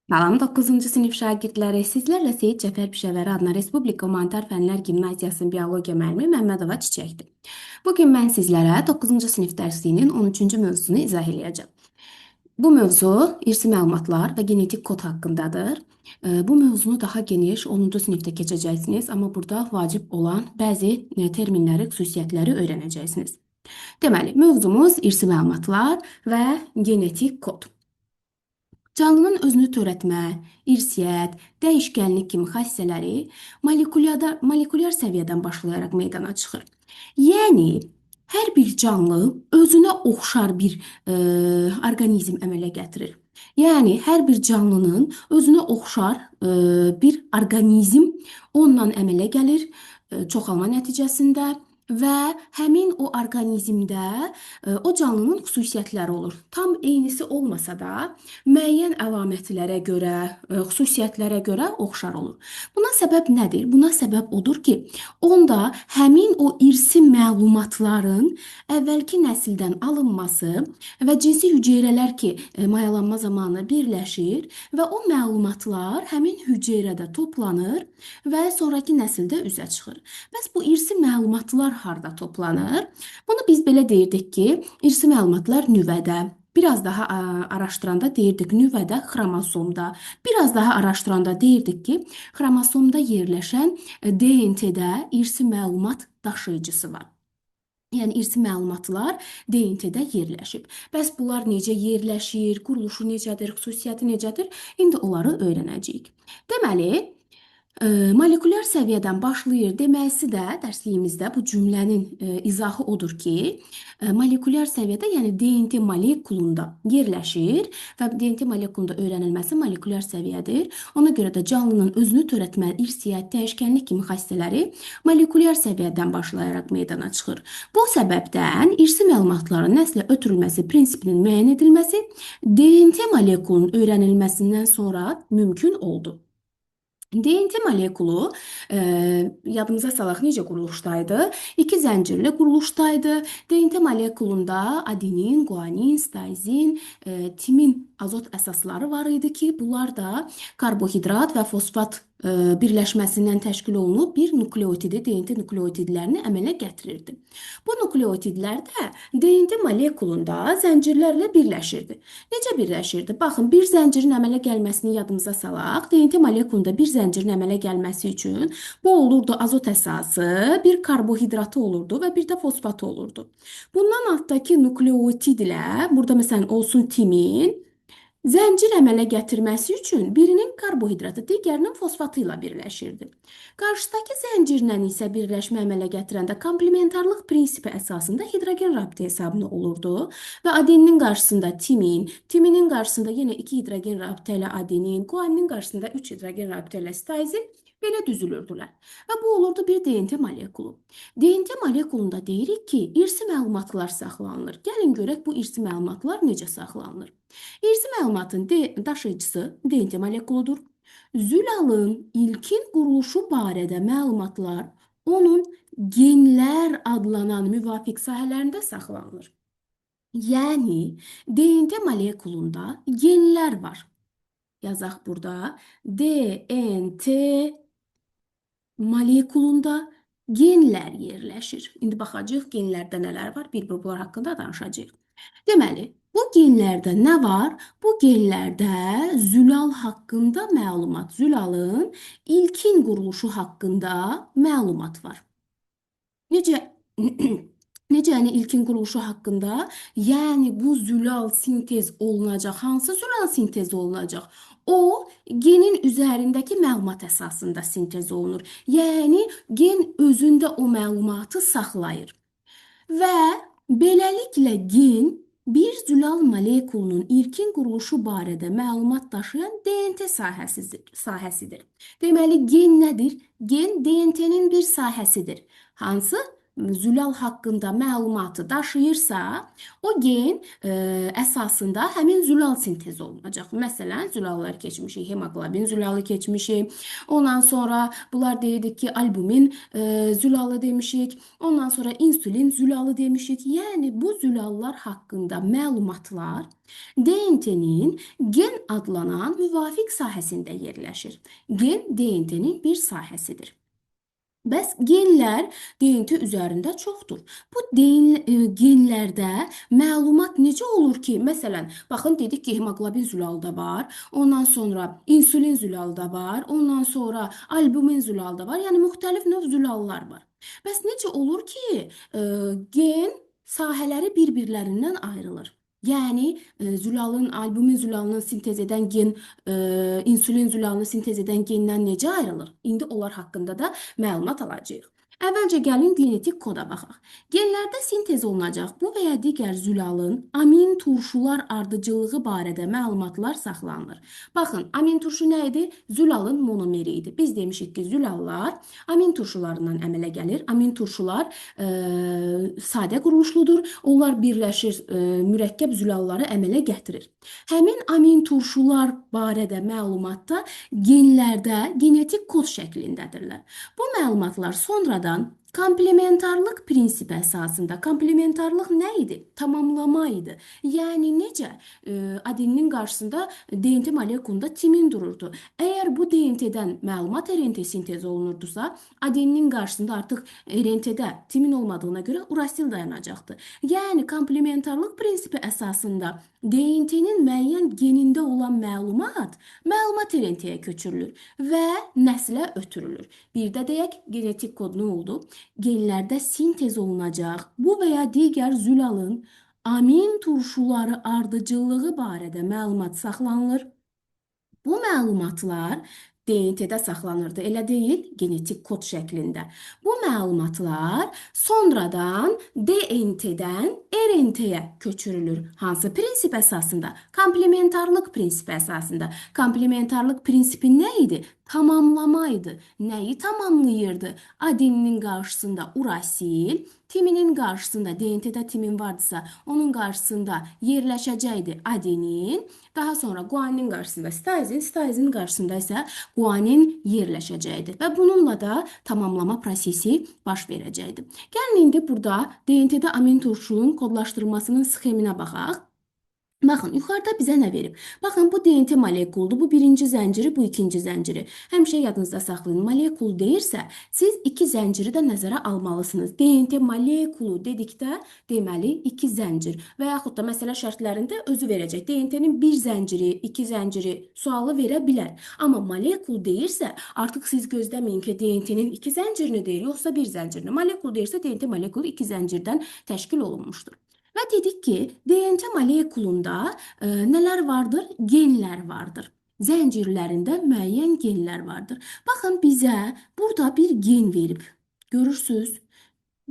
Salam 9-cu sinif şagirdləri, sizlərlə Seyid Cəfər Pişəvəri adına Respublika Humanitar Fənlər Gimnaziyasının biologiya müəllimi Məmmədova Çiçəkdir. Bugün mən sizlərə 9-cu sinif dərsliyinin 13-cü mövzusunu izah edəcəm. Bu mövzu irsi məlumatlar və genetik kod haqqındadır. Bu mövzunu daha geniş 10-cu sinifdə keçəcəksiniz, amma burada vacib olan bəzi terminləri, xüsusiyyətləri öyrənəcəksiniz. Deməli, mövzumuz irsi məlumatlar və genetik kod. Canlının özünü törətmə, irsiyyət, dəyişkənlik kimi xassələri molekulyar səviyyədən başlayaraq meydana çıxır. Yəni, hər bir canlı özünə oxşar bir orqanizm əmələ gətirir. Yəni, hər bir canlının özünə oxşar bir orqanizm onunla əmələ gəlir çoxalma nəticəsində və həmin o orqanizmdə o canlının xüsusiyyətləri olur. Tam eynisi olmasa da, müəyyən əlamətlərə görə, xüsusiyyətlərə görə oxşar olur. Buna səbəb nədir? Buna səbəb odur ki, onda həmin o irsi məlumatların əvvəlki nəsildən alınması və cinsi hüceyrələr ki, mayalanma zamanı birləşir və o məlumatlar həmin hüceyrədə toplanır və sonraki nəsildə üzə çıxır. Bəs bu irsi məlumatlar harda toplanır? Bunu biz belə deyirdik ki, irsi məlumatlar nüvədə, biraz daha araşdıranda deyirdik nüvədə, xromosomda, biraz daha araşdıranda deyirdik ki, xromosomda yerləşən DNT-də irsi məlumat daşıyıcısı var. Yəni, irsi məlumatlar DNT-də yerləşib. Bəs bunlar necə yerləşir, quruluşu necədir, xüsusiyyəti necədir? İndi onları öyrənəcəyik. Deməli, molekulyar səviyyədən başlayır deməsi də dərsliyimizdə bu cümlənin izahı odur ki, molekulyar səviyyədə, yəni DNT molekulunda yerləşir və DNT molekulunda öyrənilməsi molekulyar səviyyədir. Ona görə də canlının özünü törətmə, irsiyyət, dəyişkənlik kimi xassələri molekulyar səviyyədən başlayaraq meydana çıxır. Bu səbəbdən irsi məlumatların nəslə ötürülməsi prinsipinin müəyyən edilməsi DNT molekulunun öyrənilməsindən sonra mümkün oldu. DNT molekulu yadımıza salaq necə quruluşdaydı? İki zəncirli quruluşdaydı. DNT molekulunda adenin, guanin, sitozin, timin azot əsasları var idi ki, bunlar da karbohidrat və fosfat birləşməsindən təşkil olunub bir nukleotidi, DNT nukleotidlərini əmələ gətirirdi. Bu nukleotidlər də DNT molekulunda zəncirlərlə birləşirdi. Necə birləşirdi? Baxın, bir zəncirin əmələ gəlməsini yadımıza salaq. DNT molekulunda bir zəncirin əmələ gəlməsi üçün bu olurdu azot əsası, bir karbohidratı olurdu və bir də fosfatı olurdu. Bundan altdakı nukleotid ilə, burada məsələn olsun timin, zəncir əmələ gətirməsi üçün birinin karbohidratı, digərinin fosfatı ilə birləşirdi. Qarşıdakı zəncirlə isə birləşmə əmələ gətirəndə komplementarlıq prinsipi əsasında hidrogen rabitə hesabına olurdu və adeninin qarşısında timin, timinin qarşısında yenə 2 hidrogen rabitə ilə adenin, guaninin qarşısında 3 hidrogen rabitə ilə sitozin belə düzülürdülər. Və bu olurdu bir DNT molekulu. DNT molekulunda deyirik ki, irsi məlumatlar saxlanılır. Gəlin görək bu irsi məlumatlar necə saxlanılır. İrsi məlumatın daşıyıcısı DNT molekuludur. Zülalın ilkin quruluşu barədə məlumatlar onun genlər adlanan müvafiq sahələrində saxlanılır. Yəni, DNT molekulunda genlər var. Yazaq burada DNT molekulunda genlər yerləşir. İndi baxacağıq genlərdə nələr var, bir-birlər haqqında danışacağıq. Deməli, bu genlərdə nə var? Bu genlərdə zülal haqqında məlumat, zülalın ilkin quruluşu haqqında məlumat var. Necə? Necə yəni ilkin quruluşu haqqında? Yəni bu zülal sintez olunacaq. Hansı zülal sintez olunacaq? O, genin üzərindəki məlumat əsasında sintez olunur. Yəni, gen özündə o məlumatı saxlayır. Və beləliklə gen bir zülal molekulunun ilkin quruluşu barədə məlumat daşıyan DNT sahəsidir. Deməli, gen nədir? Gen DNT-nin bir sahəsidir. Hansı? zülal haqqında məlumatı daşıyırsa, o gen əsasında həmin zülal sintezi olunacaq. Məsələn, zülallar keçmişik, hemoqlobin zülalı keçmişik. Ondan sonra bunlar deyirdik ki, albumin zülalı demişik. Ondan sonra insülin zülalı demişik. Yəni bu zülallar haqqında məlumatlar DNT-nin gen adlanan müvafiq sahəsində yerləşir. Gen DNT-nin bir sahəsidir. Bəs genlər DNT üzərində çoxdur. Bu genlərdə məlumat necə olur ki, məsələn, baxın dedik ki, hemoqlobin zülalda var, ondan sonra insülin zülalda var, ondan sonra albumin zülalda var, yəni müxtəlif növ zülallar var. Bəs necə olur ki, gen sahələri bir-birlərindən ayrılır? Yəni zülalın, albumin zülalını sintez edən gen insülin zülalını sintez edən gendən necə ayrılır? İndi onlar haqqında da məlumat alacağıq. Əvvəlcə gəlin genetik koda baxaq. Genlərdə sintez olunacaq bu və ya digər zülalın amin turşular ardıcıllığı barədə məlumatlar saxlanılır. Baxın, amin turşu nə idi? Zülalın monomeri idi. Biz demişik ki, zülallar amin turşularından əmələ gəlir. Amin turşular sadə quruluşludur. Onlar birləşir, mürəkkəb zülalları əmələ gətirir. Həmin amin turşular barədə məlumatda genlərdə genetik kod şəklindədirlər. Bu məlumatlar sonradan komplementarlıq prinsipi əsasında, komplementarlıq nə idi? Tamamlama idi. Yəni necə? Adeninin qarşısında DNT molekulunda timin dururdu. Əgər bu DNT-dən məlumat RNT sintez olunurdusa, adeninin qarşısında artıq RNT-də timin olmadığına görə urasil dayanacaqdı. Yəni komplementarlıq prinsipi əsasında DNT-nin müəyyən genində olan məlumat RNT-yə köçürülür və nəslə ötürülür. Bir də deyək, genetik kod nə oldu? Genlərdə sintez olunacaq bu və ya digər zülalın amin turşuları ardıcıllığı barədə məlumat saxlanılır. Bu məlumatlar DNT-də saxlanırdı, elə deyil, genetik kod şəklində. Bu məlumatlar sonradan DNT-dən RNT-yə köçürülür. Hansı prinsip əsasında? Komplementarlıq prinsipi əsasında. Komplementarlıq prinsipi nə idi? Tamamlama idi. Nəyi tamamlayırdı? Adeninin qarşısında urasil, timinin qarşısında DNT-də timin vardısa, onun qarşısında yerləşəcəkdi adenin, daha sonra guanin qarşısında sitazin qarşısında isə guanin yerləşəcəkdi və bununla da tamamlama prosesi baş verəcəkdi. Gəlin indi burada DNT-də amin turşunun kodlaşdırılmasının sxeminə baxaq. Baxın, yuxarıda bizə nə verib? Baxın, bu DNT molekuludur. Bu birinci zənciri, bu ikinci zənciri. Həmişə yadınızda saxlayın. Molekul deyirsə, siz iki zənciri də nəzərə almalısınız. DNT molekulu dedikdə, deməli, iki zəncir. Və yaxud da məsələ şərtlərində özü verəcək. DNT-nin bir zənciri, iki zənciri sualı verə bilər. Amma molekul deyirsə, artıq siz gözləməyin ki, DNT-nin iki zəncirini deyir, yoxsa bir zəncirini. Molekul deyirsə, DNT molekulu iki zəncirdən təşkil olunmuşdur. Və dedik ki, DNT molekulunda nələr vardır? Genlər vardır. Zəncirlərində müəyyən genlər vardır. Baxın, bizə burada bir gen verib. Görürsünüz?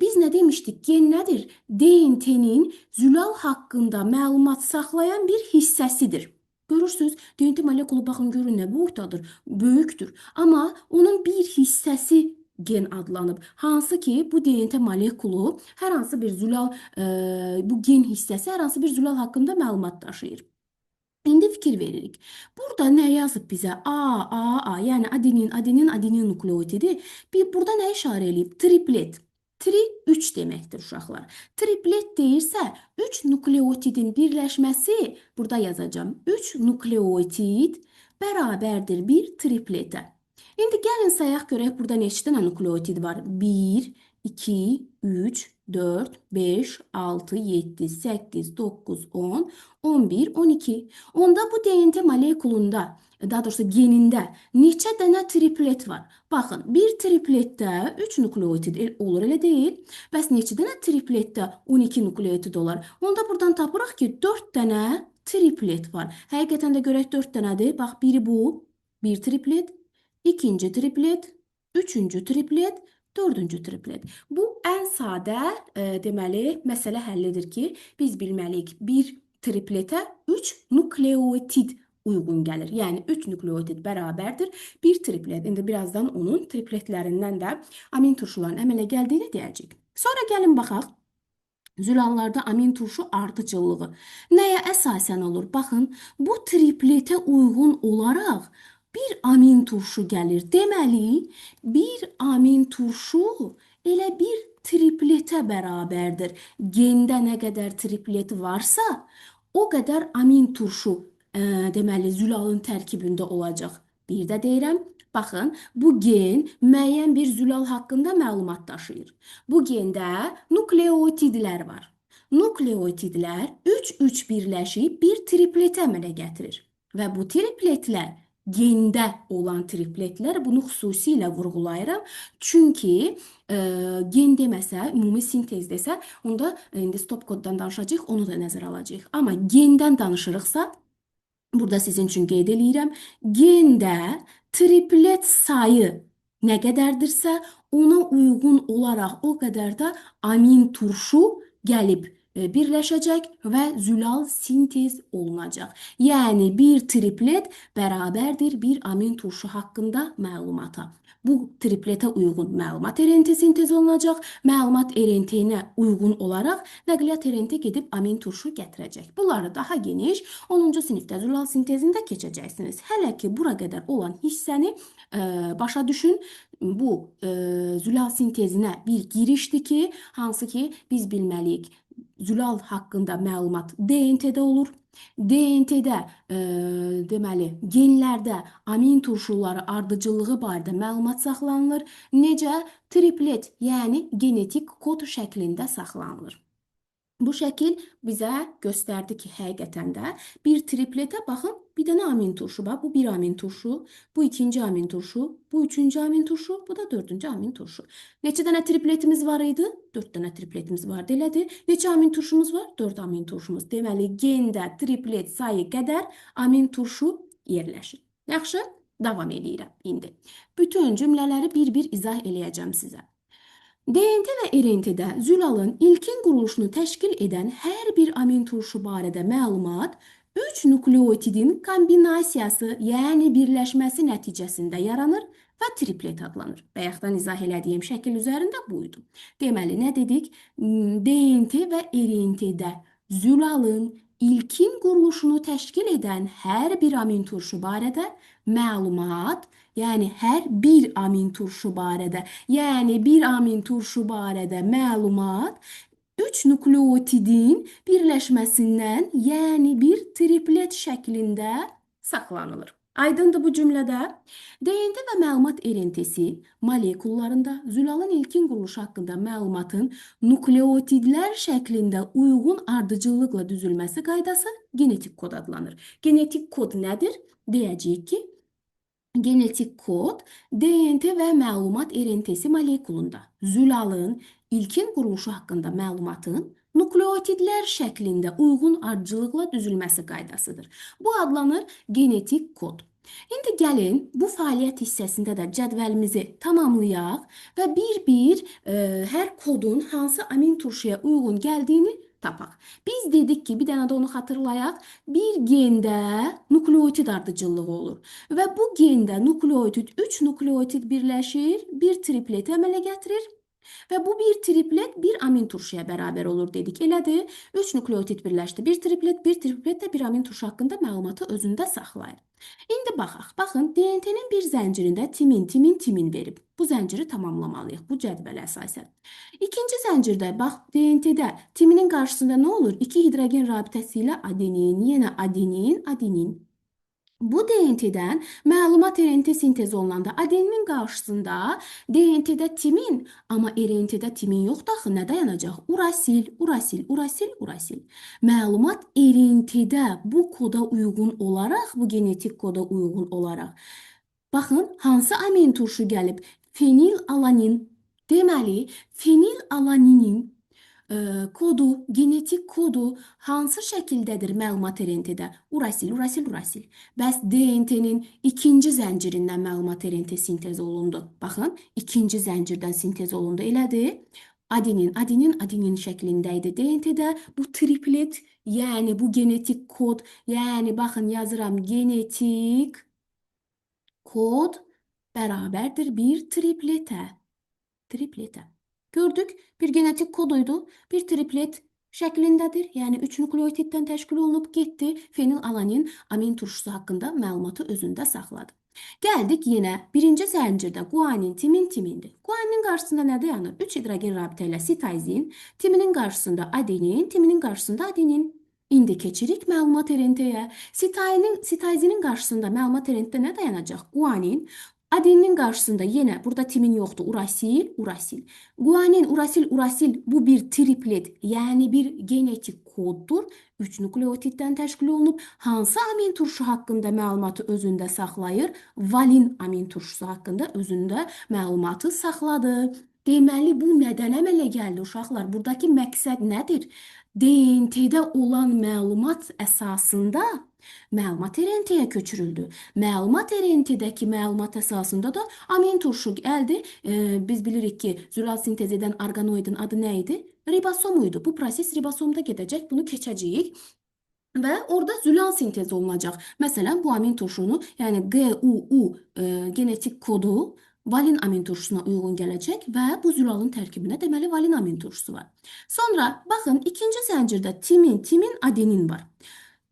Biz nə demişdik? Gen nədir? DNT-nin zülal haqqında məlumat saxlayan bir hissəsidir. Görürsünüz? DNT molekulu baxın, görün nə boyutadır? Böyükdür. Amma onun bir hissəsi gen adlanıb. Hansı ki, bu DNT molekulu hər hansı bir zülal, bu gen hissəsi hər hansı bir zülal haqqında məlumat daşıyır. İndi fikir veririk. Burada nə yazıb bizə? A, yəni adenin nukleotidi. Burada nə işarə eləyib? Triplet. Tri 3 deməkdir uşaqlar. Triplet deyirsə, 3 nukleotidin birləşməsi, burada yazacağım, 3 nukleotid bərabərdir bir tripletə. İndi gəlin sayaq görək burada neçə dənə nukleotid var? 1, 2, 3, 4, 5, 6, 7, 8, 9, 10, 11, 12. Onda bu DNT molekulunda, daha doğrusu genində neçə dənə triplet var? Baxın, bir tripletdə 3 nukleotid olur, elə deyil. Bəs neçə dənə tripletdə 12 nukleotid olar? Onda buradan tapırıq ki, 4 dənə triplet var. Həqiqətən də görək 4 dənədir. Bax, biri bu, bir triplet. İkinci triplet, üçüncü triplet, dördüncü triplet. Bu ən sadə, deməli, məsələ həllidir ki, biz bilməliyik bir tripletə 3 nukleotid uyğun gəlir. Yəni 3 nukleotid bərabərdir bir triplet. İndi birazdan onun tripletlərindən də amin turşuların əmələ gəldiyini deyəcəyik. Sonra gəlin baxaq. Zülallarda amin turşu ardıcıllığı nəyə əsasən olur? Baxın, bu tripletə uyğun olaraq bir amin turşu gəlir. Deməli, bir amin turşu elə bir tripletə bərabərdir. Gendə nə qədər triplet varsa, o qədər amin turşu deməli zülalın tərkibində olacaq. Bir də deyirəm, baxın, bu gen müəyyən bir zülal haqqında məlumat daşıyır. Bu gende nukleotidlər var. Nukleotidlər 3-3 birləşib bir triplet əmələ gətirir. Və bu tripletlər gende olan tripletlər bunu xüsusilə vurğulayıram. Çünki gen deməsə, ümumi sintez desə, onda indi stop koddan danışacağıq, onu da nəzərə alacağıq. Amma genden danışırıqsa, burada sizin üçün qeyd eləyirəm. Gende triplet sayı nə qədərdirsə, ona uyğun olaraq o qədər də amin turşu gəlib birləşəcək və zülal sintez olunacaq. Yəni bir triplet bərabərdir bir amin turşu haqqında məlumata. Bu tripletə uyğun məlumat RNT sintez olunacaq. Məlumat RNT-nə uyğun olaraq nəqliyyat RNT gedib amin turşu gətirəcək. Bunları daha geniş 10-cu sinifdə zülal sintezində keçəcəksiniz. Hələ ki bura qədər olan hissəni başa düşün. Bu zülal sintezinə bir girişdir ki, hansı ki biz bilməliyik. Zülal haqqında məlumat DNT-də olur. DNT-də deməli genlərdə amin turşuları ardıcıllığı barədə məlumat saxlanılır. Necə? Triplet, yəni genetik kod şəklində saxlanılır. Bu şəkil bizə göstərdi ki, həqiqətən də bir tripletə baxın, bir dənə amin turşu var. Bu bir amin turşu, bu ikinci amin turşu, bu üçüncü amin turşu, bu da dördüncü amin turşu. Neçə dənə tripletimiz var idi? 4 dənə tripletimiz var, elədir. Neçə amin turşumuz var? 4 amin turşumuz. Deməli, gende triplet sayı qədər amin turşu yerləşir. Yaxşı, davam eləyirəm indi. Bütün cümlələri bir-bir izah eləyəcəm sizə. DNT və RNT-də zülalın ilkin quruluşunu təşkil edən hər bir amin turşu barədə məlumat 3 nukleotidin kombinasiyası, yəni birləşməsi nəticəsində yaranır və triplet adlanır. Bayaqdan izah elədiyim şəkil üzərində buydu. Deməli, nə dedik? DNT və RNT-də zülalın ilkin quruluşunu təşkil edən hər bir amin turşu barədə məlumat, yəni hər bir amin turşu barədə, yəni bir amin turşu barədə məlumat 3 nukleotidin birləşməsindən, yəni bir triplet şəklində saxlanılır. Aydındır bu cümlədə. DNT və məlumat RNT-si molekullarında zülalın ilkin quruluşu haqqında məlumatın nukleotidlər şəklində uyğun ardıcıllıqla düzülməsi qaydası genetik kod adlanır. Genetik kod nədir? Deyəcəyik ki, genetik kod DNT və məlumat RNT-si molekulunda zülalın ilkin quruluşu haqqında məlumatın nukleotidlər şəklində uyğun ardıcıllıqla düzülməsi qaydasıdır. Bu adlanır genetik kod. İndi gəlin bu fəaliyyət hissəsində də cədvəlimizi tamamlayaq və bir-bir hər kodun hansı amin turşuya uyğun gəldiyini tapaq. Biz dedik ki, bir dənə də onu xatırlayaq, bir gende nukleotid ardıcıllığı olur. Və bu gende nukleotid 3 nukleotid birləşir, bir triplet əmələ gətirir. Və bu bir triplet bir amin turşuya bərabər olur dedik. Elədir? 3 nukleotid birləşdi. Bir triplet də bir amin turşu haqqında məlumatı özündə saxlayır. İndi baxaq. Baxın, DNT-nin bir zəncirində timin verib. Bu zənciri tamamlamalıyıq bu cədvələ əsasən. İkinci zəncirdə bax DNT-də timinin qarşısında nə olur? 2 hidrogen rabitəsi ilə adenin, yenə adenin. Bu DNT-dən məlumat RNT sintez olunanda adeninin qarşısında DNT-də timin, amma RNT-də timin yoxdur axı, nə dayanacaq? Urasil. Məlumat RNT-də bu koda uyğun olaraq, bu genetik koda uyğun olaraq. Baxın, hansı amin turşu gəlib? Fenilalanin. Deməli, fenilalaninin kodu, genetik kodu hansı şəkildədir məlumat RNT-də? Urasil. Bəs DNT-nin ikinci zəncirindən məlumat RNT sintez olundu. Baxın, ikinci zəncirdən sintez olundu, elədir? Adenin şəklində idi DNT-də. Bu triplet, yəni bu genetik kod, yəni baxın yazıram genetik kod bərabərdir bir tripletə. Gördük, bir genetik koduydu. Bir triplet şəklindədir. Yəni 3 nukleotiddən təşkil olunub getdi. Fenilalanin amin turşusu haqqında məlumatı özündə saxladı. Gəldik yenə birinci zəncirdə guanin, timin, timindir. Guaninin qarşısında nə dayanır? 3 hidrogen rabitə ilə sitazin, timinin qarşısında adenin, timinin qarşısında adenin. İndi keçirik məlumat RNT-yə. Sitazinin qarşısında məlumat RNT-də nə dayanacaq? Guanin. Adeninin qarşısında yenə burada timin yoxdur. Urasil, urasil. Guanin, urasil, urasil bu bir triplet, yəni bir genetik koddur. 3 nukleotiddən təşkil olunub. Hansı amin turşu haqqında məlumatı özündə saxlayır? Valin amin turşusu haqqında özündə məlumatı saxladı. Deməli, bu nədən əmələ gəldi uşaqlar? Buradakı məqsəd nədir? DNT-də olan məlumat əsasında məlumat RNT-yə köçürüldü. Məlumat RNT-dəki məlumat əsasında da amin turşu gəldi. Biz bilirik ki, zülal sintez edən orqanoidin adı nə idi? Ribosom idi. Bu proses ribosomda gedəcək. Bunu keçəcəyik. Və orada zülal sintez olunacaq. Məsələn, bu amin turşunu, yəni GUU genetik kodu valin amin turşusuna uyğun gələcək və bu zülalın tərkibində deməli valin amin turşusu var. Sonra baxın, ikinci zəncirdə timin, adenin var.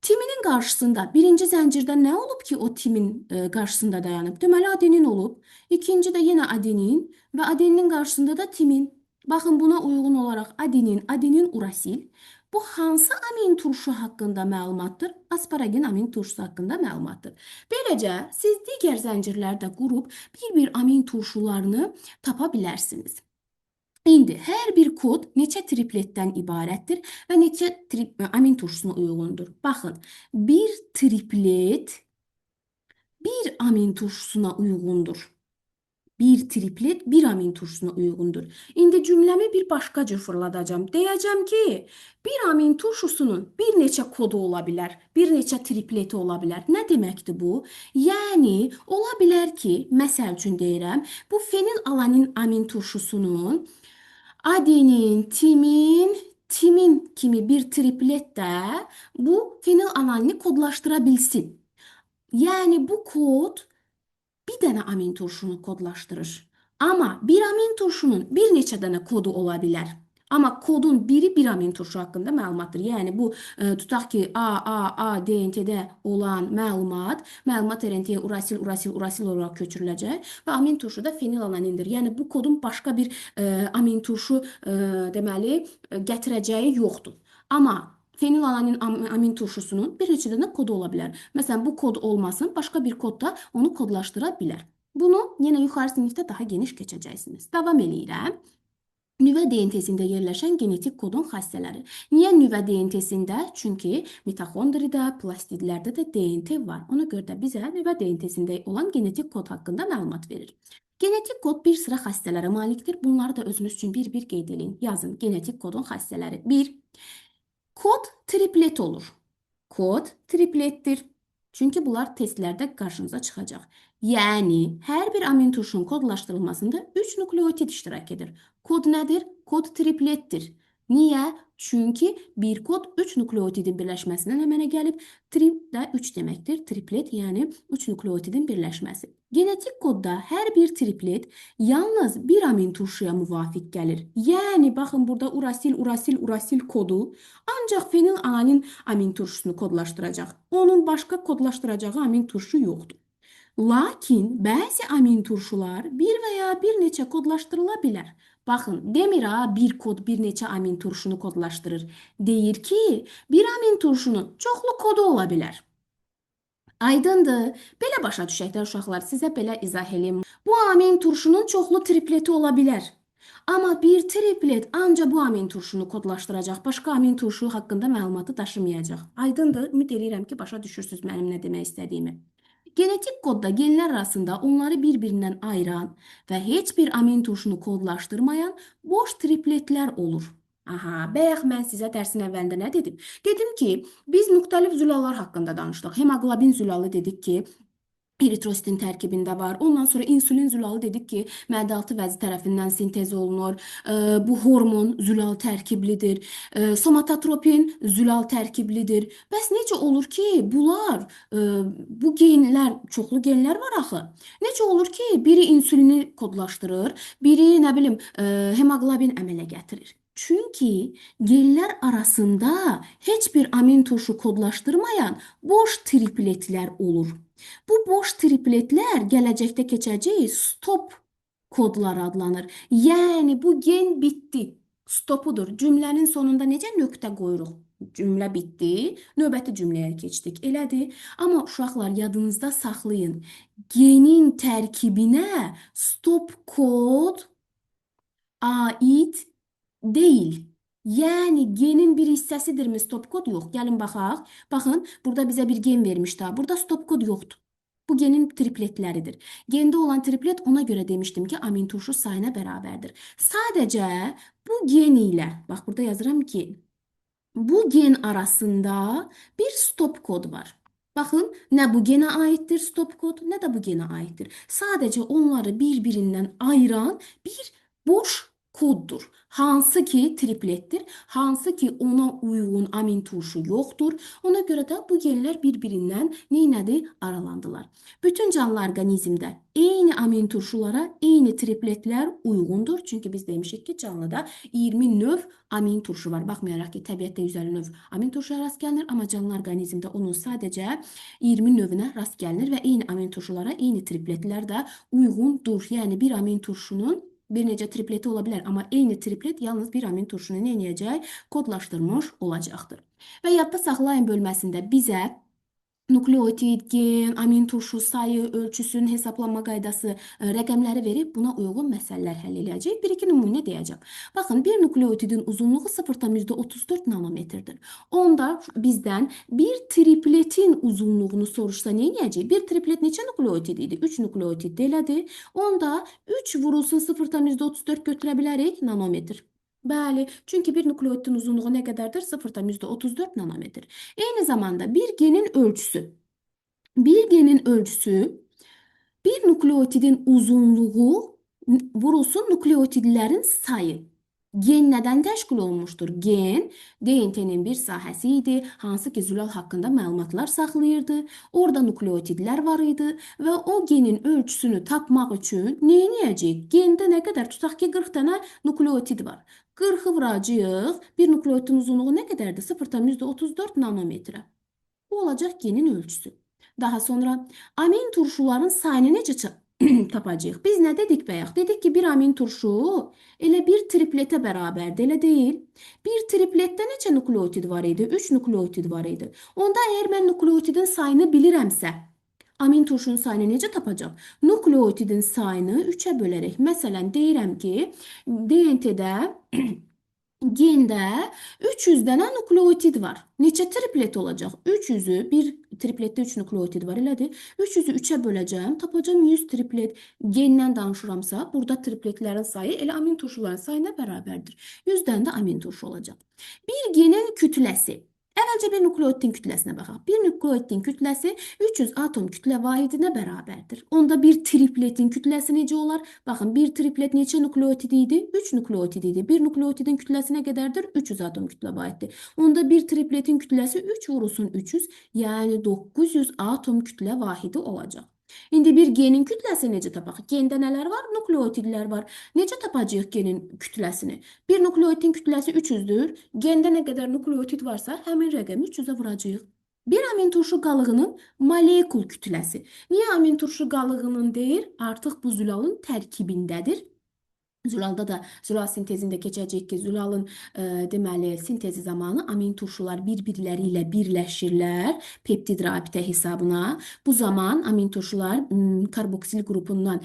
Timinin qarşısında birinci zəncirdə nə olub ki, o timin qarşısında dayanıb? Deməli, adenin olub. İkinci də yenə adenin və adeninin qarşısında da timin. Baxın, buna uyğun olaraq adenin urasil. Bu hansı amin turşu haqqında məlumatdır? Asparagin amin turşusu haqqında məlumatdır. Beləcə, siz digər zəncirlərdə qurub bir-bir amin turşularını tapa bilərsiniz. İndi hər bir kod neçə tripletdən ibarətdir və neçə amin turşusuna uyğundur. Baxın, bir triplet bir amin turşusuna uyğundur. Bir triplet bir amin turşusuna uyğundur. İndi cümləmi bir başqa cür fırladacağım. Deyəcəm ki, bir amin turşusunun bir neçə kodu ola bilər, bir neçə tripleti ola bilər. Nə deməkdir bu? Yəni, ola bilər ki, məsəl üçün deyirəm, bu fenilalanin amin turşusunun adenin, timin kimi bir triplet də bu fenilalanini kodlaşdıra bilsin. Yəni, bu kod bir dənə amin turşunu kodlaşdırır. Amma bir amin turşunun bir neçə dənə kodu ola bilər. Amma kodun biri bir amin turşu haqqında məlumatdır. Yəni bu tutaq ki A DNT-də olan məlumat RNT-yə urasil olaraq köçürüləcək və amin turşu da fenilalanindir. Yəni bu kodun başqa bir amin turşu deməli gətirəcəyi yoxdur. Amma fenilalanin amin turşusunun bir neçə dənə kodu ola bilər. Məsələn, bu kod olmasın, başqa bir kod da onu kodlaşdıra bilər. Bunu yenə yuxarı sinifdə daha geniş keçəcəksiniz. Davam eləyirəm. Nüvə DNT-sində yerləşən genetik kodun xassələri. Niyə nüvə DNT-sində? Çünki mitoxondrida, plastidlərdə də DNT var. Ona görə də bizə nüvə DNT-sində olan genetik kod haqqında məlumat verir. Genetik kod bir sıra xassələrə malikdir. Bunları da özünüz üçün bir-bir qeyd edin. Yazın genetik kodun xassələri. 1. Kod triplet olur. Kod triplettir. Çünki bunlar testlərdə qarşınıza çıxacaq. Yəni, hər bir amin turşunun kodlaşdırılmasında 3 nukleotid iştirak edir. Kod nədir? Kod triplettir. Niyə? Çünki bir kod 3 nukleotidin birləşməsindən əmələ gəlib. Trip də 3 deməkdir. Triplet, yəni 3 nukleotidin birləşməsi. Genetik kodda hər bir triplet yalnız bir amin turşuya müvafiq gəlir. Yəni, baxın, burada urasil kodu ancaq fenilalanin amin turşusunu kodlaşdıracaq. Onun başqa kodlaşdıracağı amin turşu yoxdur. Lakin bəzi amin turşular bir və ya bir neçə kodlaşdırıla bilər. Baxın, demir ha, bir kod bir neçə amin turşunu kodlaşdırır. Deyir ki, bir amin turşunun çoxlu kodu ola bilər. Aydındır. Belə başa düşəklər uşaqlar, sizə belə izah eləyim. Bu amin turşunun çoxlu tripleti ola bilər. Amma bir triplet ancaq bu amin turşunu kodlaşdıracaq. Başqa amin turşu haqqında məlumatı daşımayacaq. Aydındır. Ümid edirəm ki, başa düşürsünüz mənim nə demək istədiyimi. Genetik kodda genlər arasında onları bir-birindən ayıran və heç bir amin turşunu kodlaşdırmayan boş tripletlər olur. Aha, bayaq mən sizə dərsin əvvəlində nə dedim? Dedim ki, biz müxtəlif zülallar haqqında danışdıq. Hemoglobin zülalı dedik ki, eritrositin tərkibində var. Ondan sonra insulin zülalı dedik ki, mədə-altı vəzi tərəfindən sintez olunur. Bu hormon zülal tərkiblidir. Somatotropin zülal tərkiblidir. Bəs necə olur ki, bunlar, bu genlər, çoxlu genlər var axı. Necə olur ki, biri insulini kodlaşdırır, biri nə bilim, hemoqlobin əmələ gətirir? Çünki genlər arasında heç bir amin turşu kodlaşdırmayan boş tripletlər olur. Bu boş tripletlər gələcəkdə keçəcək stop kodları adlanır. Yəni bu gen bitdi. Stopudur. Cümlənin sonunda necə nöqtə qoyuruq? Cümlə bitdi. Növbəti cümləyə keçdik. Elədir. Amma uşaqlar yadınızda saxlayın. Genin tərkibinə stop kod aid deyil. Yəni genin bir hissəsidirmi stop kod? Yox. Gəlin baxaq. Baxın, burada bizə bir gen vermiş daha. Burada stop kod yoxdur. Bu genin tripletləridir. Gende olan triplet ona göre demiştim ki amin turşu sayına bərabərdir. Sadəcə bu gen ilə, bax burada yazıram ki, bu gen arasında bir stop kod var. Baxın, nə bu genə aiddir stop kod, nə də bu genə aiddir. Sadəcə onları bir-birindən ayıran bir boş koddur. Hansı ki triplettir, hansı ki ona uyğun amin turşu yoxdur. Ona görə də bu genlər bir-birindən neynədi? Aralandılar. Bütün canlı orqanizmdə eyni amin turşulara eyni tripletlər uyğundur. Çünki biz demişik ki, canlıda 20 növ amin turşu var. Baxmayaraq ki, təbiətdə 150 növ amin turşuya rast gəlinir, amma canlı orqanizmdə onun sadəcə 20 növünə rast gəlinir və eyni amin turşulara eyni tripletlər də uyğundur. Yəni bir amin turşunun bir necə tripleti ola bilər, amma eyni triplet yalnız bir amin turşunu nə edəcək? Kodlaşdırmış olacaqdır. Və yadda saxlayın bölməsində bizə nukleotid, gen, amin turşu sayı, ölçüsünün hesablanma qaydası rəqəmləri verib buna uyğun məsələlər həll edəcək. Bir-iki nümunə deyəcəm. Baxın, bir nukleotidin uzunluğu 0,34 nanometrdir. Onda bizdən bir tripletin uzunluğunu soruşsa nə edəcək? Bir triplet neçə nukleotid idi? 3 nukleotid elədi. Onda 3 vurulsun 0,34 götürə bilərik nanometr. Bəli, çünki bir nukleotidin uzunluğu nə qədərdir? 0,34 nanometr. Eyni zamanda bir genin ölçüsü. Bir genin ölçüsü bir nukleotidin uzunluğu vurulsun nukleotidlərin sayı. Gen nədən təşkil olunmuşdur? Gen DNT-nin bir sahəsi idi, hansı ki zülal haqqında məlumatlar saxlayırdı. Orada nukleotidlər var idi və o genin ölçüsünü tapmaq üçün nə edəcəyik? Gende nə qədər? Tutaq ki 40 dənə nukleotid var. 40'ı vuracağıq. Bir nukleotidin uzunluğu nə qədərdir? 0,34 nanometrə. Bu olacaq genin ölçüsü. Daha sonra amin turşuların sayını necə tapacağıq? Biz nə dedik bayaq? Dedik ki bir amin turşu elə bir tripletə bərabərdir, elə deyil. Bir tripletdə neçə nukleotid var idi? 3 nukleotid var idi. Onda əgər mən nukleotidin sayını bilirəmsə, amin turşunun sayını necə tapacağım? Nukleotidin sayını 3'ə bölərək. Məsələn, deyirəm ki, DNT-də gende 300 dənə nukleotid var. Neçə triplet olacaq? 300'ü, bir triplette 3 nukleotid var, elədir. 300'ü 3'ə böləcəm, tapacağım 100 triplet. Gendən danışıramsa, burada tripletlərin sayı elə amin turşuların sayına bərabərdir. 100 dənə də amin turşu olacaq. Bir genin kütləsi. Əvvəlcə bir nukleotidin kütləsinə baxaq. Bir nukleotidin kütləsi 300 atom kütlə vahidinə bərabərdir. Onda bir tripletin kütləsi necə olar? Baxın, bir triplet neçə nukleotid idi? 3 nukleotid idi. Bir nukleotidin kütləsi nə qədərdir? 300 atom kütlə vahiddir. Onda bir tripletin kütləsi 3 vurulsun 300, yəni 900 atom kütlə vahidi olacaq. İndi bir genin kütləsi necə tapaq? Gende nələr var? Nukleotidlər var. Necə tapacağıq genin kütləsini? Bir nukleotidin kütləsi 300'dür. Gende nə qədər nukleotid varsa həmin rəqəmi 300'ə vuracağıq. Bir amin turşu qalığının molekul kütləsi. Niyə amin turşu qalığının deyir? Artıq bu zülalın tərkibindədir. Zülalda da zülal sintezində keçəcək ki, zülalın deməli sintezi zamanı amin turşular bir-birləri ilə birləşirlər peptid rabitə hesabına. Bu zaman amin turşular karboksil qrupundan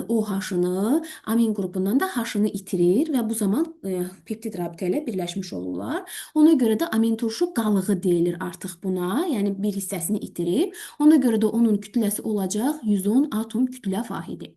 OH-ını, amin qrupundan da H-ını itirir və bu zaman peptid rabitə ilə birləşmiş olurlar. Ona görə də amin turşu qalığı deyilir artıq buna, yəni bir hissəsini itirib. Ona görə də onun kütləsi olacaq 110 atom kütlə vahidi.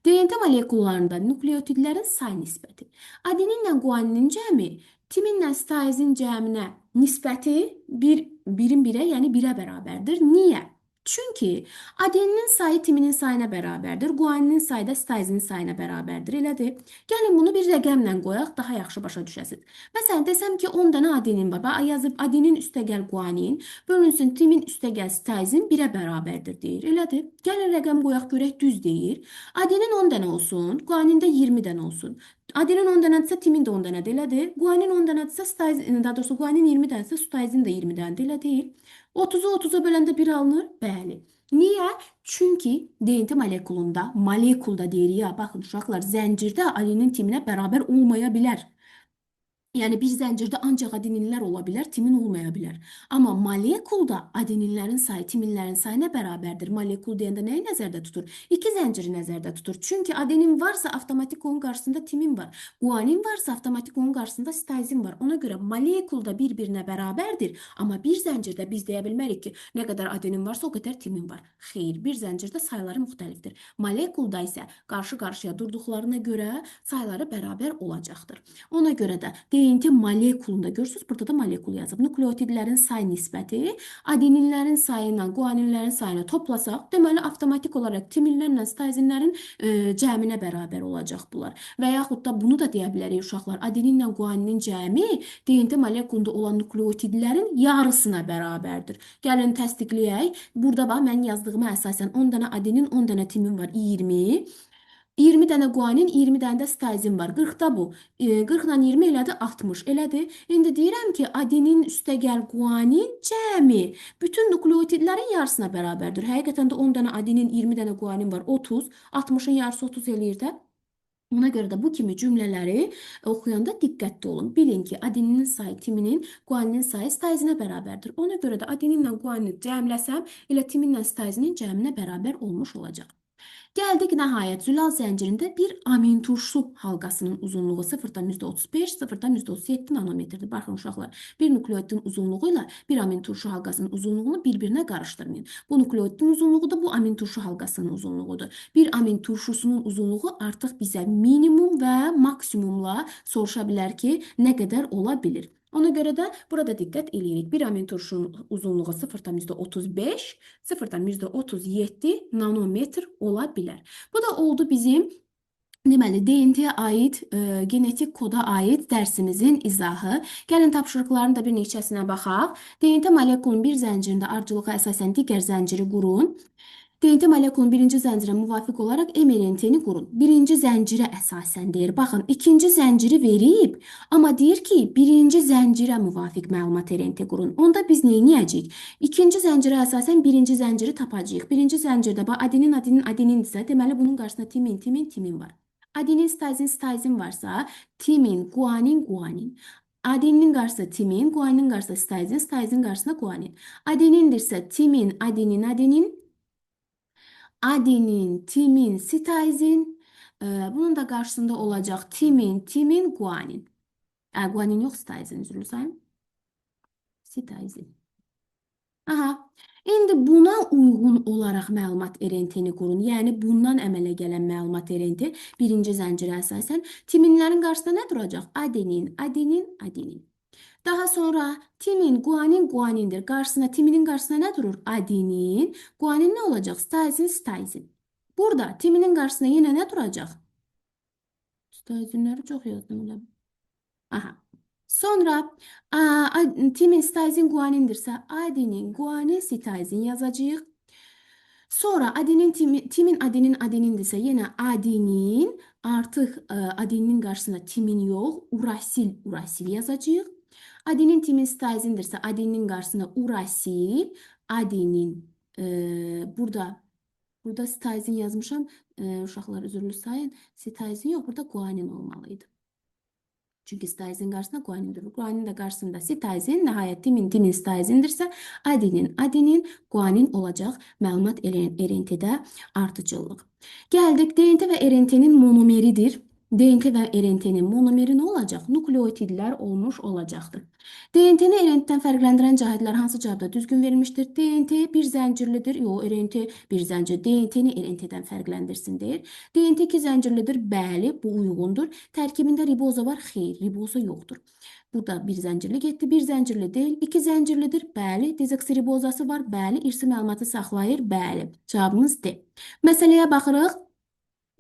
DNT molekullarında nukleotidlərin say nisbəti. Adeninlə guaninin cəmi timinlə sitazin cəminə nisbəti birin birə, yəni birə bərabərdir. Niyə? Çünki adeninin sayı timinin sayına bərabərdir, guaninin sayı da stazinin sayına bərabərdir. Elədir. Gəlin bunu bir rəqəmlə qoyaq, daha yaxşı başa düşəsiniz. Məsələn, desəm ki, 10 dənə adenin var. Bax, yazıb adenin üstəgəl guanin bölünsün timin üstəgəl stazin 1-ə bərabərdir deyir. Elədir. Gəlin rəqəm qoyaq görək düz deyir. Adenin 10 dənə olsun, guanin də 20 dənə olsun. Adenin 10 dənədirsə, timin də 10 dənədir, elədir. Guanin 10 dənədirsə, stazin, daha doğrusu guanin 20 dənədirsə, stazin də 20 dənədir, elə deyil. 30'u 30'a böləndə 1 alınır? Bəli. Niyə? Çünki DNT molekulunda, molekulda deyirik ya, baxın uşaqlar, zəncirdə alinin timinə bərabər olmaya bilər. Yəni bir zəncirdə ancaq adeninlər ola bilər, timin olmaya bilər. Amma molekulda adeninlərin sayı timinlərin sayına bərabərdir. Molekul deyəndə nəyi nəzərdə tutur? İki zənciri nəzərdə tutur. Çünki adenin varsa avtomatik onun qarşısında timin var. Guanin varsa avtomatik onun qarşısında stazin var. Ona görə molekulda bir-birinə bərabərdir. Amma bir zəncirdə biz deyə bilmərik ki, nə qədər adenin varsa o qədər timin var. Xeyr, bir zəncirdə sayları müxtəlifdir. Molekulda isə qarşı-qarşıya durduqlarına görə sayları bərabər olacaqdır. Ona görə də DNT molekulunda görürsünüz, burada da molekul yazıb. Nukleotidlərin say nisbəti adeninlərin sayı ilə guaninlərin sayını toplasaq, deməli avtomatik olaraq timinlərlə stazinlərin cəminə bərabər olacaq bunlar. Və yaxud da bunu da deyə bilərik uşaqlar. Adeninlə guaninin cəmi DNT molekulunda olan nukleotidlərin yarısına bərabərdir. Gəlin təsdiqləyək. Burada bax mən yazdığıma əsasən 10 dənə adenin, 10 dənə timin var, 20. 20 dənə guanin, 20 dənə də stazin var. 40-da bu. 40 ilə 20 elədi 60. Elədir. İndi deyirəm ki, adenin üstəgəl guanin cəmi bütün nukleotidlərin yarısına bərabərdir. Həqiqətən də 10 dənə adenin, 20 dənə guanin var. 30. 60-ın yarısı 30 eləyir də. Ona görə də bu kimi cümlələri oxuyanda diqqətli olun. Bilin ki, adeninin sayı timinin, guaninin sayı stazinə bərabərdir. Ona görə də adeninlə guanini cəmləsəm, elə timinlə stazinin cəminə bərabər olmuş olacaq. Gəldik nəhayət zülal zəncirində bir amin turşu halqasının uzunluğu 0,35, 0,37 nanometrdir. Baxın uşaqlar, bir nukleotidin uzunluğu ilə bir amin turşu halqasının uzunluğunu bir-birinə qarışdırmayın. Bu nukleotidin uzunluğu da bu amin turşu halqasının uzunluğudur. Bir amin turşusunun uzunluğu artıq bizə minimum və maksimumla soruşa bilər ki, nə qədər ola bilir. Ona görə də burada diqqət eləyirik. Bir amin turşunun uzunluğu 0,35, 0,37 nanometr ola bilər. Bu da oldu bizim deməli DNT-yə aid, genetik koda aid dərsimizin izahı. Gəlin tapşırıqların da bir neçəsinə baxaq. DNT molekulun bir zəncirində ardıcılığa əsasən digər zənciri qurun. DNT molekulun birinci zəncirə müvafiq olaraq mRNT-ni qurun. Birinci zəncirə əsasən deyir. Baxın, ikinci zənciri verib, amma deyir ki, birinci zəncirə müvafiq məlumat RNT qurun. Onda biz nə edəcəyik? İkinci zəncirə əsasən birinci zənciri tapacağıq. Birinci zəncirdə bax, adenindirsə, deməli bunun qarşısında timin var. Adenin, stazin varsa, timin, guanin. Adeninin qarşısında timin, guaninin qarşısında stazin qarşısında guanin. Adenindirsə timin, adenin, timin, sitazin. Bunun da qarşısında olacaq timin, guanin. Guanin yox, sitazin, üzrlü sayın. Sitazin. Aha. İndi buna uyğun olaraq məlumat RNT-ni qurun. Yəni bundan əmələ gələn məlumat RNT birinci zəncirə əsasən timinlərin qarşısında nə duracaq? Adenin. Daha sonra timin, guanindir. Timinin qarşısına nə durur? Adenin. Guanin nə olacaq? Stazin. Burada timinin qarşısına yenə nə duracaq? Stazinləri çox yazdım. Aha. Sonra timin, stazin, guanindirsə adenin, guanin, sitazin yazacağıq. Sonra timin, adenindirsə yenə adenin, artıq adenin qarşısına timin yox, urasil yazacağıq. Adenin, timin, stazindirsə adenin qarşısına urasil, adenin, burada sitazin yazmışam, uşaqlar üzrlü sayın, sitazin yox, burada guanin olmalıydı. Çünki stazin qarşısında guanin durur. Guanin də qarşısında sitazin, nəhayət timin stazindirsə adenin, guanin olacaq məlumat RNT-də artıcıllıq. Gəldik, DNT və RNT-nin monomeridir. DNT və RNT-nin monomeri nə olacaq? Nukleotidlər olmuş olacaqdır. DNT-ni RNT-dən fərqləndirən cəhətlər hansı cavabda düzgün verilmişdir? DNT bir zəncirlidir. Yox, RNT bir zəncir. DNT-ni RNT-dən fərqləndirsin deyir. DNT iki zəncirlidir. Bəli, bu uyğundur. Tərkibində riboza var. Xeyr, riboza yoxdur. Bu da bir zəncirli getdi. Bir zəncirli deyil. İki zəncirlidir. Bəli. Dezoksiribozası var. Bəli. İrsi məlumatı saxlayır. Bəli. Cavabımız D. Məsələyə baxırıq.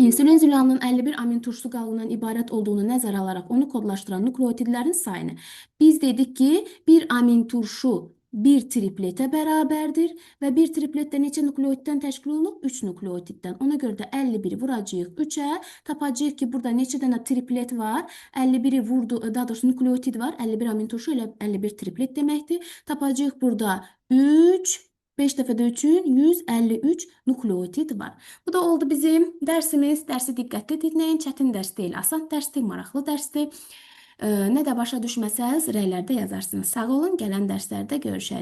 İnsülin zülalının 51 amin turşusu qalığından ibarət olduğunu nəzərə alaraq onu kodlaşdıran nukleotidlərin sayını. Biz dedik ki, bir amin turşu bir tripletə bərabərdir və bir tripletdə neçə nukleotiddən təşkil olunub? 3 nukleotiddən. Ona görə də 51-i vuracağıq 3-ə. Tapacağıq ki, burada neçə dənə triplet var? 51-i vurdu, daha doğrusu nukleotid var. 51 amin turşu ilə 51 triplet deməkdir. Tapacağıq burada 3, 5 dəfədə 3-ün 153 nukleotid var. Bu da oldu bizim dərsimiz. Dərsi diqqətli dinləyin. Çətin dərs deyil, asan dərsdir, maraqlı dərsdir. Nə də başa düşməsəz, rəylərdə yazarsınız. Sağ olun, gələn dərslərdə görüşərik.